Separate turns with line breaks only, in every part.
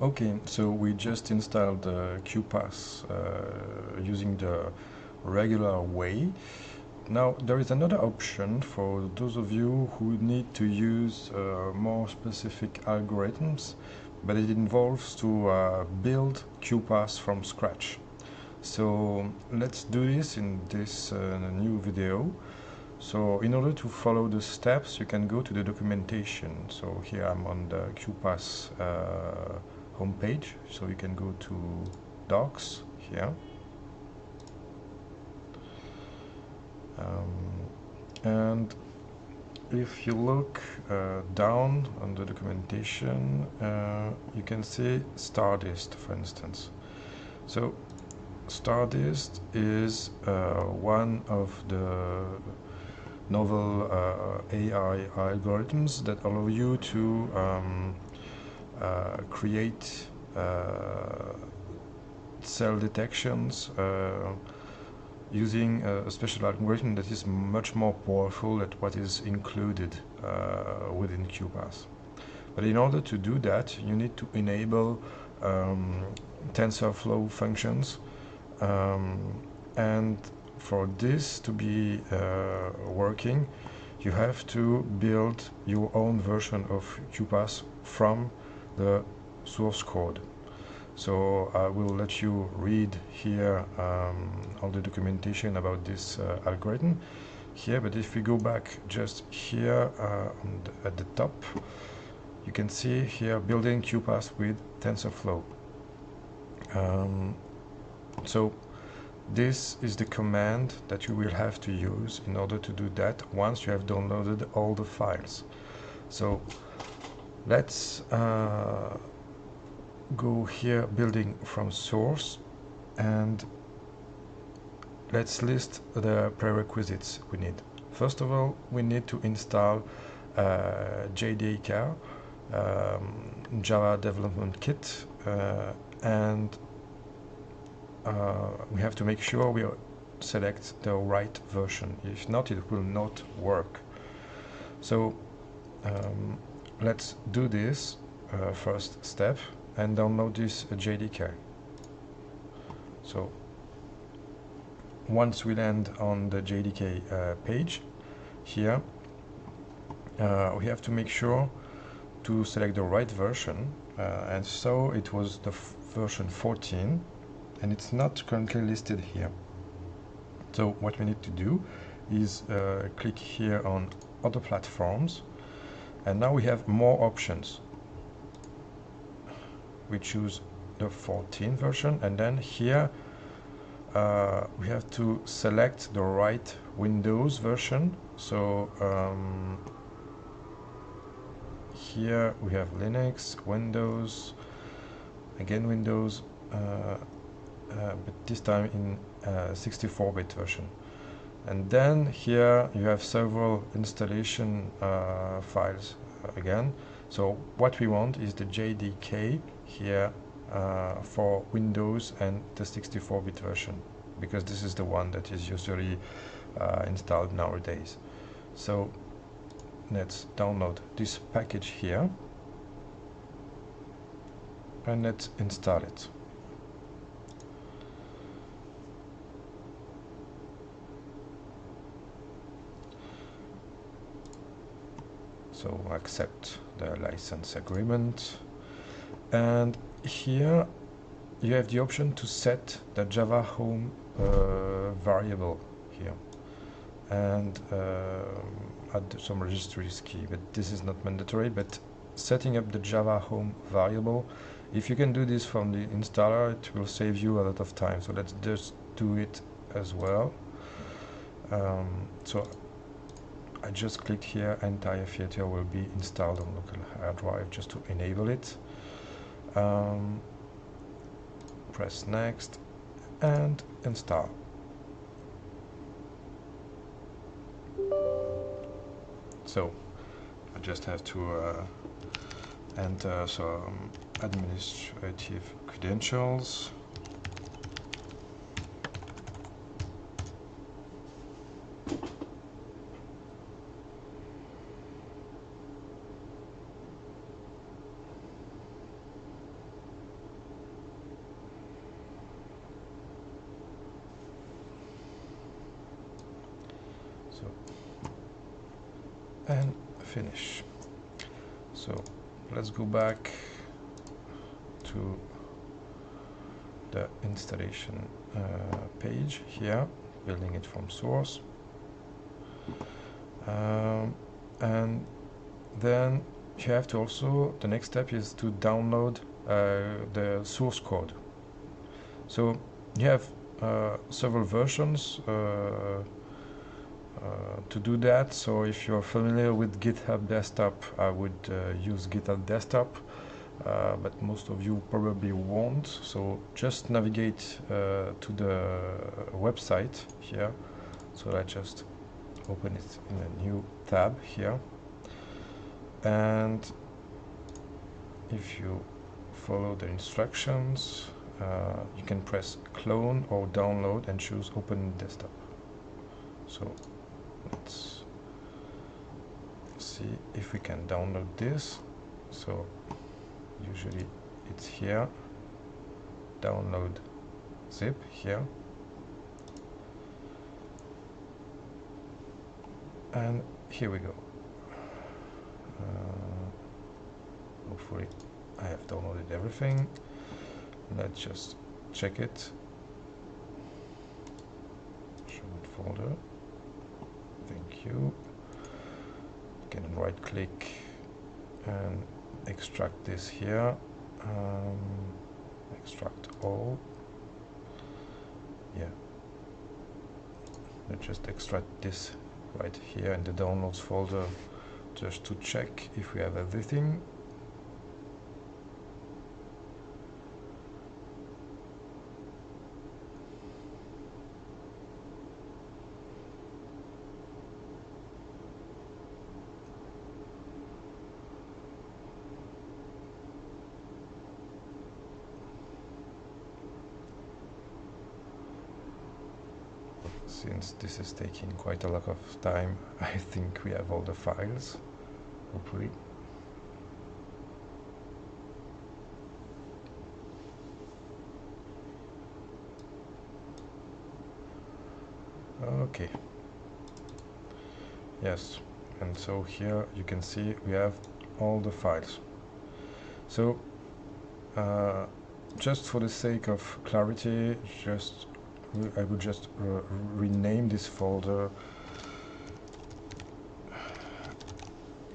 Okay, so we just installed Qpas using the regular way. Now there is another option for those of you who need to use more specific algorithms, but it involves to build Qpas from scratch. So let's do this in this new video. So in order to follow the steps, you can go to the documentation. So here I'm on the Qpas homepage. So you can go to docs here. And if you look down on the documentation, you can see StarDist, for instance. So StarDist is one of the novel AI algorithms that allow you to create cell detections using a special algorithm that is much more powerful than what is included within Qpas. But in order to do that, you need to enable TensorFlow functions, and for this to be working, you have to build your own version of Qpas from the source code. So I will let you read here all the documentation about this algorithm here, but if we go back just here at the top, you can see here building Qpas with TensorFlow. So this is the command that you will have to use in order to do that once you have downloaded all the files. So let's go here, building from source, and let's list the prerequisites we need. First of all, we need to install JDK, Java Development Kit, and we have to make sure we select the right version. If not, it will not work. So let's do this first step and download this JDK. So once we land on the JDK page here, we have to make sure to select the right version, and so it was the version 14, and it's not currently listed here. So what we need to do is click here on other platforms, and now we have more options. We choose the 14 version, and then here we have to select the right Windows version. So here we have Linux, Windows, again Windows, but this time in 64-bit version. And then here you have several installation files again. So what we want is the JDK here for Windows and the 64-bit version, because this is the one that is usually installed nowadays. So let's download this package here and let's install it. So accept the license agreement, and here you have the option to set the Java home variable here, and add some registries key, but this is not mandatory. But setting up the Java home variable, if you can do this from the installer, it will save you a lot of time. So let's just do it as well. So I just clicked here, entire filter will be installed on local hard drive, just to enable it. Press next and install. So I just have to enter some administrative credentials. So, and finish. So let's go back to the installation page here, building it from source. And then you have to also, the next step is to download the source code. So you have several versions to do that. So if you're familiar with GitHub Desktop, I would use GitHub Desktop, but most of you probably won't. So just navigate to the website here. So I just open it in a new tab here, and if you follow the instructions, you can press clone or download and choose open desktop. So let's see if we can download this. So usually it's here, download zip here, and here we go. Hopefully I have downloaded everything. Let's just check it. Show it folder. Thank you. You can right click and extract this here. Extract all. Yeah. Let's just extract this right here in the downloads folder, just to check if we have everything. Since this is taking quite a lot of time, I think we have all the files, hopefully. Okay. Yes, and so here you can see we have all the files. So just for the sake of clarity, I would just rename this folder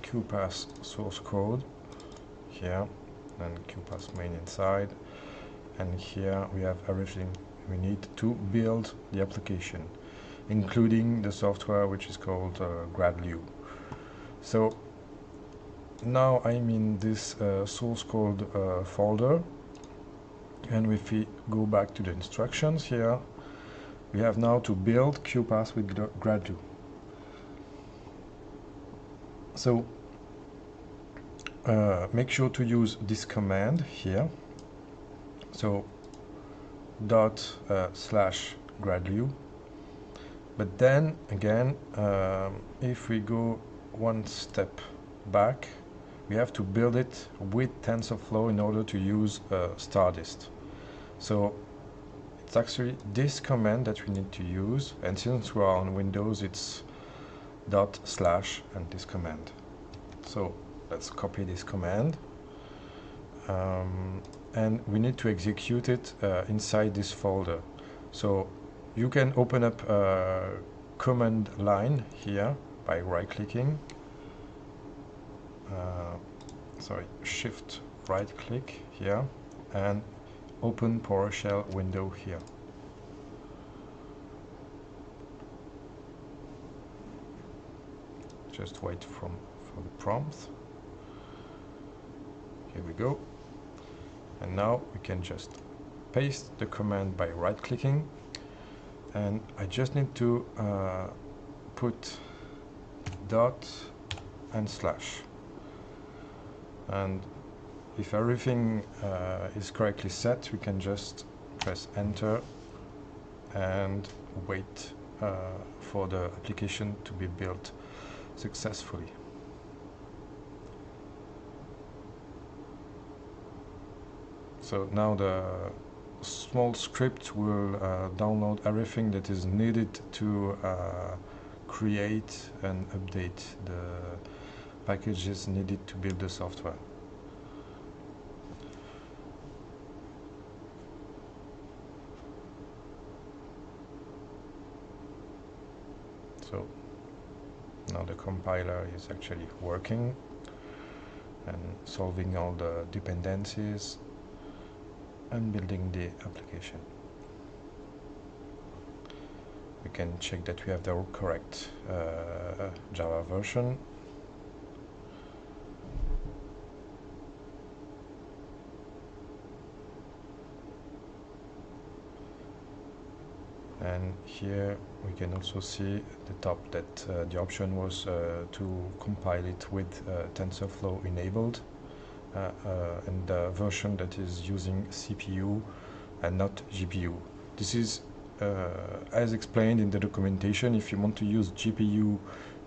Qpas source code here, and Qpas main inside, and here we have everything we need to build the application, including the software which is called Gradlew. So now I'm in this source code folder, and if we go back to the instructions here, we have now to build Qpas with Gradlew. So make sure to use this command here. So /Gradlew. But then again, if we go one step back, we have to build it with TensorFlow in order to use StarDist. So it's actually this command that we need to use, and since we are on Windows, it's / and this command. So let's copy this command, and we need to execute it inside this folder. So you can open up a command line here by right-clicking. Shift right-click here and open PowerShell window here. Just wait for the prompt. Here we go. And now we can just paste the command by right-clicking, and I just need to put dot and slash. And if everything is correctly set, we can just press enter and wait for the application to be built successfully. So now the small script will download everything that is needed to create and update the packages needed to build the software. So now the compiler is actually working and solving all the dependencies and building the application. We can check that we have the correct Java version. And here we can also see at the top that the option was to compile it with TensorFlow enabled, and the version that is using CPU and not GPU. This is as explained in the documentation. If you want to use GPU,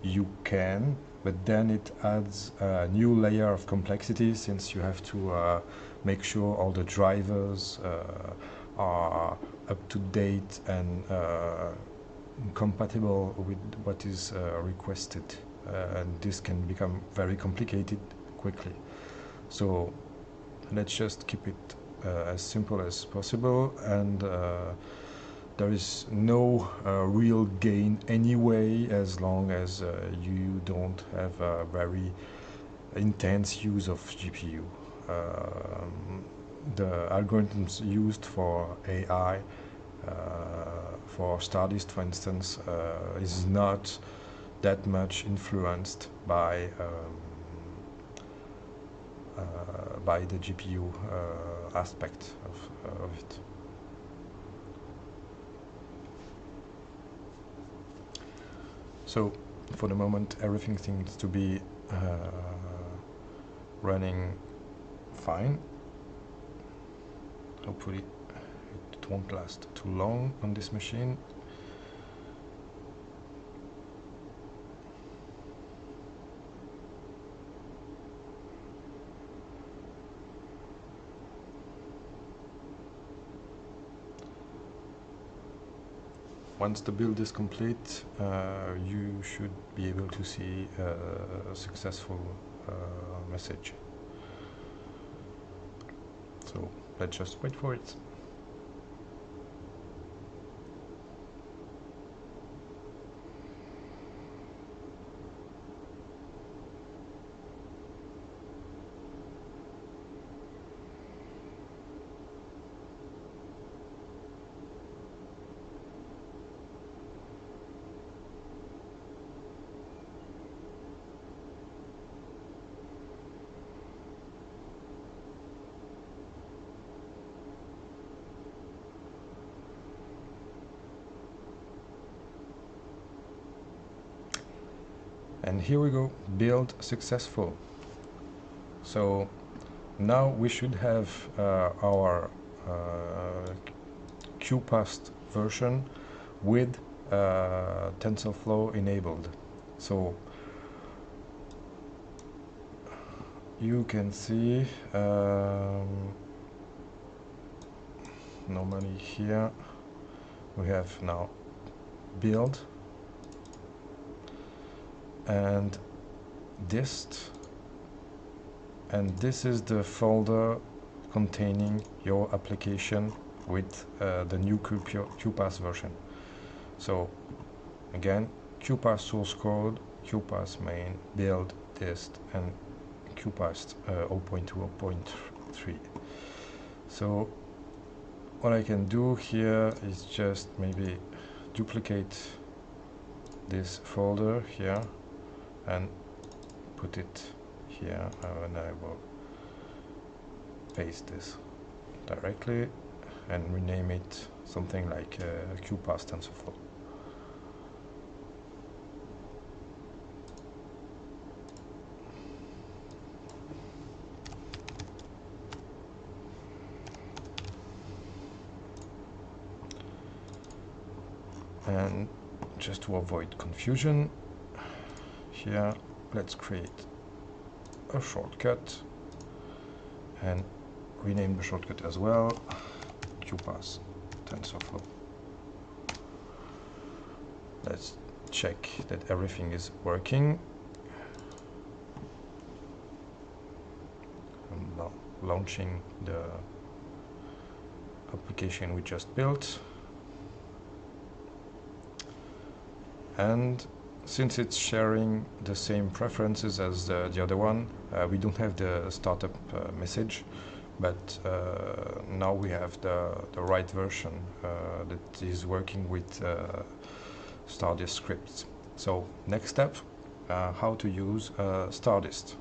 you can, but then it adds a new layer of complexity, since you have to make sure all the drivers are up to date and compatible with what is requested, and this can become very complicated quickly. So let's just keep it as simple as possible, and there is no real gain anyway, as long as you don't have a very intense use of GPU. The algorithms used for AI, for StarDist for instance, is not that much influenced by the GPU aspect of it. So for the moment everything seems to be running fine. Hopefully it won't last too long on this machine. Once the build is complete, you should be able to see a successful message. So let's just wait for it. And here we go, build successful. So now we should have our Qpas version with TensorFlow enabled. So you can see normally here we have now build and dist, and this is the folder containing your application with the new Qpas version. So again, Qpas source code, Qpas main, build, dist, and Qpas 0.2, 0.3. So what I can do here is just maybe duplicate this folder here and put it here, and I will paste this directly and rename it something like Qpas TensorFlow. And just to avoid confusion, here let's create a shortcut and rename the shortcut as well, Qpas TensorFlow. Let's check that everything is working. I'm now launching the application we just built. And since it's sharing the same preferences as the other one, we don't have the startup message, but now we have the right version that is working with StarDist scripts. So next step, how to use StarDist.